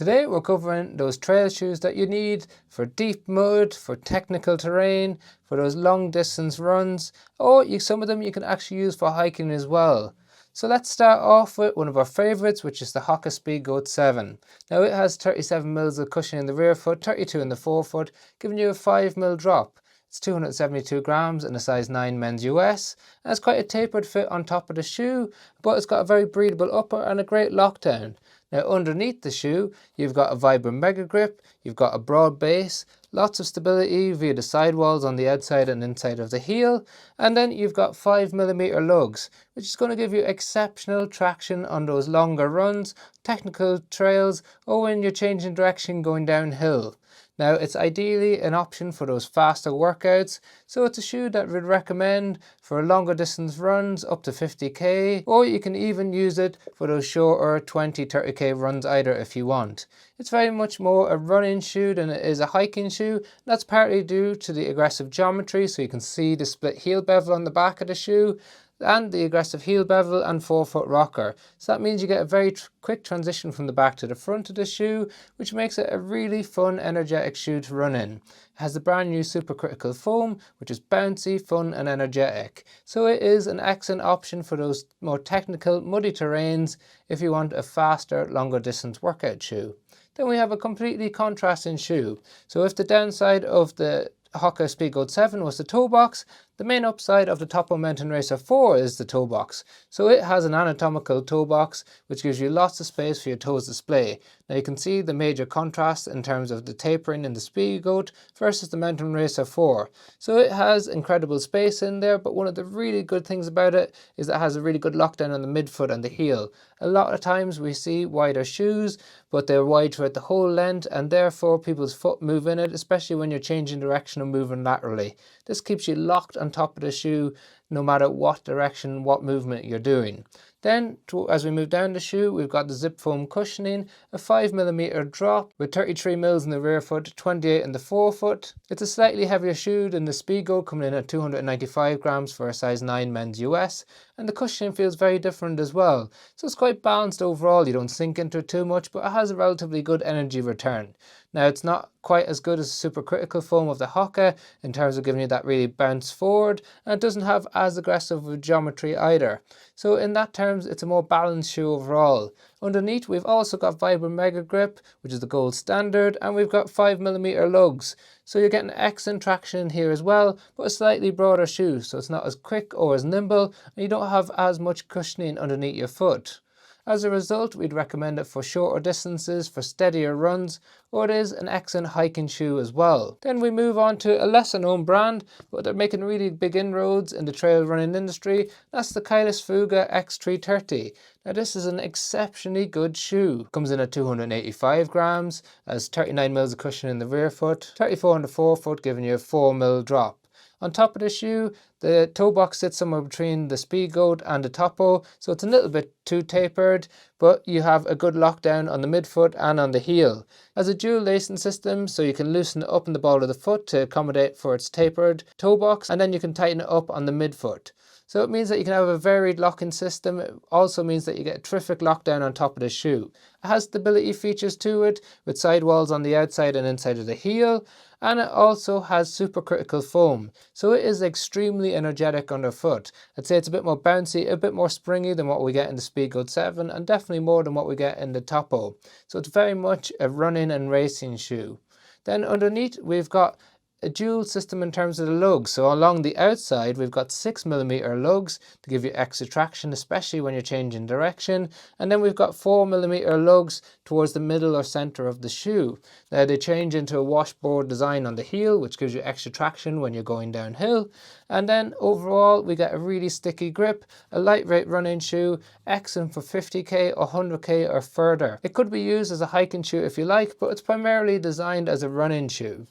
Today we're covering those trail shoes that you need for deep mud, for technical terrain, for those long distance runs, or some of them you can actually use for hiking as well. So let's start off with one of our favourites, which is the Hoka Speedgoat 7. Now it has 37 mils of cushion in the rear foot, 32 in the forefoot, giving you a 5 mil drop. It's 272 grams in a size 9 men's US, and it's quite a tapered fit on top of the shoe, but it's got a very breathable upper and a great lockdown. Now underneath the shoe, you've got a vibrant mega grip, you've got a broad base, lots of stability via the sidewalls on the outside and inside of the heel, and then you've got 5mm lugs, which is going to give you exceptional traction on those longer runs, technical trails, or when you're changing direction going downhill. Now it's ideally an option for those faster workouts, so it's a shoe that we'd recommend for longer distance runs up to 50k, or you can even use it for those shorter 20-30k runs either if you want. It's very much more a running shoe than it is a hiking shoe. That's partly due to the aggressive geometry, so you can see the split heel bevel on the back of the shoe, and the aggressive heel bevel and forefoot rocker. So that means you get a very quick transition from the back to the front of the shoe, which makes it a really fun, energetic shoe to run in. It has the brand new supercritical foam, which is bouncy, fun and energetic. So it is an excellent option for those more technical, muddy terrains if you want a faster, longer distance workout shoe. Then we have a completely contrasting shoe. So if the downside of the Hoka Speedgoat 7 was the toe box, the main upside of the Topo Mountain Racer 4 is the toe box. So it has an anatomical toe box which gives you lots of space for your toes to display. Now you can see the major contrast in terms of the tapering in the Speedgoat versus the Mountain Racer 4. So it has incredible space in there, but one of the really good things about it is that it has a really good lockdown on the midfoot and the heel. A lot of times we see wider shoes, but they're wide throughout the whole length, and therefore people's foot move in it, especially when you're changing direction and moving laterally. This keeps you locked on top of the shoe no matter what direction, what movement you're doing. Then, as we move down the shoe, we've got the zip foam cushioning, a 5mm drop with 33 mils in the rear foot, 28 in the forefoot. It's a slightly heavier shoe than the Speedgoat, coming in at 295 grams for a size 9 men's US, and the cushioning feels very different as well. So it's quite balanced overall, you don't sink into it too much, but it has a relatively good energy return. Now it's not quite as good as the supercritical foam of the Hoka in terms of giving you that really bounce forward, and it doesn't have as aggressive a geometry either. So in that terms, it's a more balanced shoe overall. Underneath, we've also got Vibrant Mega Grip, which is the gold standard, and we've got 5mm lugs. So you're getting excellent traction here as well, but a slightly broader shoe, so it's not as quick or as nimble, and you don't have as much cushioning underneath your foot. As a result, we'd recommend it for shorter distances, for steadier runs, or it is an excellent hiking shoe as well. Then we move on to a lesser known brand, but they're making really big inroads in the trail running industry. That's the Kailas Fuga X330. Now this is an exceptionally good shoe. Comes in at 285 grams, has 39 mils of cushion in the rear foot, 34 in the forefoot, giving you a 4 mil drop. On top of the shoe, the toe box sits somewhere between the Speedgoat and the Topo, so it's a little bit too tapered, but you have a good lockdown on the midfoot and on the heel. It has a dual lacing system, so you can loosen it up in the ball of the foot to accommodate for its tapered toe box, and then you can tighten it up on the midfoot. So it means that you can have a varied locking system. It also means that you get a terrific lockdown on top of the shoe. It has stability features to it, with sidewalls on the outside and inside of the heel, and it also has supercritical foam. So it is extremely energetic underfoot. I'd say it's a bit more bouncy, a bit more springy than what we get in the Speedgoat 7, and definitely more than what we get in the Topo. So it's very much a running and racing shoe. Then underneath, we've got a dual system in terms of the lugs. So along the outside, we've got 6mm lugs to give you extra traction, especially when you're changing direction. And then we've got 4mm lugs towards the middle or center of the shoe. Now they change into a washboard design on the heel, which gives you extra traction when you're going downhill. And then overall, we get a really sticky grip, a lightweight running shoe, excellent for 50k or 100k or further. It could be used as a hiking shoe if you like, but it's primarily designed as a running shoe.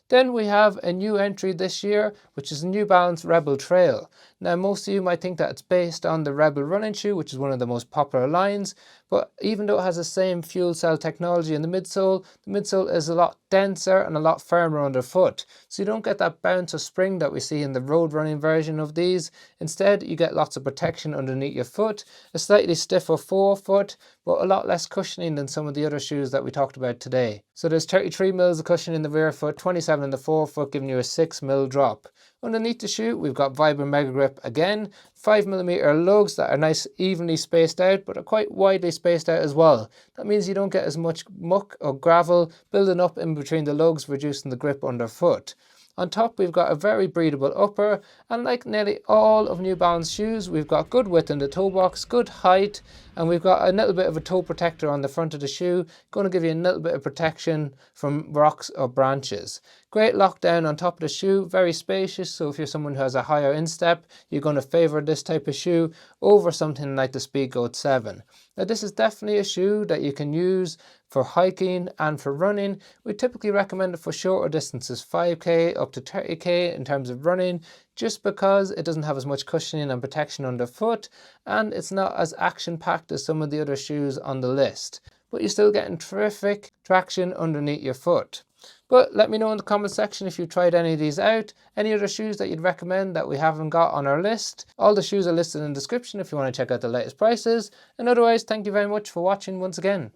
Then we have a new entry this year, which is a New Balance Rebel Trail. Now most of you might think that it's based on the Rebel running shoe, which is one of the most popular lines, but even though it has the same fuel cell technology in the midsole is a lot denser and a lot firmer underfoot. So you don't get that bounce or spring that we see in the road running version of these. Instead, you get lots of protection underneath your foot, a slightly stiffer forefoot, but a lot less cushioning than some of the other shoes that we talked about today. So there's 33 mils of cushion in the rear foot, 27 in the forefoot, giving you a 6 mil drop. Underneath the shoe, we've got Vibram Mega Grip again, 5mm lugs that are nice evenly spaced out, but are quite widely spaced out as well. That means you don't get as much muck or gravel building up in between the lugs, reducing the grip underfoot. On top, we've got a very breathable upper, and like nearly all of New Balance shoes, we've got good width in the toe box, good height, and we've got a little bit of a toe protector on the front of the shoe, going to give you a little bit of protection from rocks or branches. Great lockdown on top of the shoe, very spacious, so if you're someone who has a higher instep, you're going to favour this type of shoe over something like the Speedgoat 7. Now this is definitely a shoe that you can use for hiking and for running. We typically recommend it for shorter distances, 5k up to 30k in terms of running, just because it doesn't have as much cushioning and protection underfoot, and it's not as action-packed as some of the other shoes on the list. But you're still getting terrific traction underneath your foot. But let me know in the comment section if you've tried any of these out, any other shoes that you'd recommend that we haven't got on our list. All the shoes are listed in the description if you want to check out the latest prices. And otherwise, thank you very much for watching once again.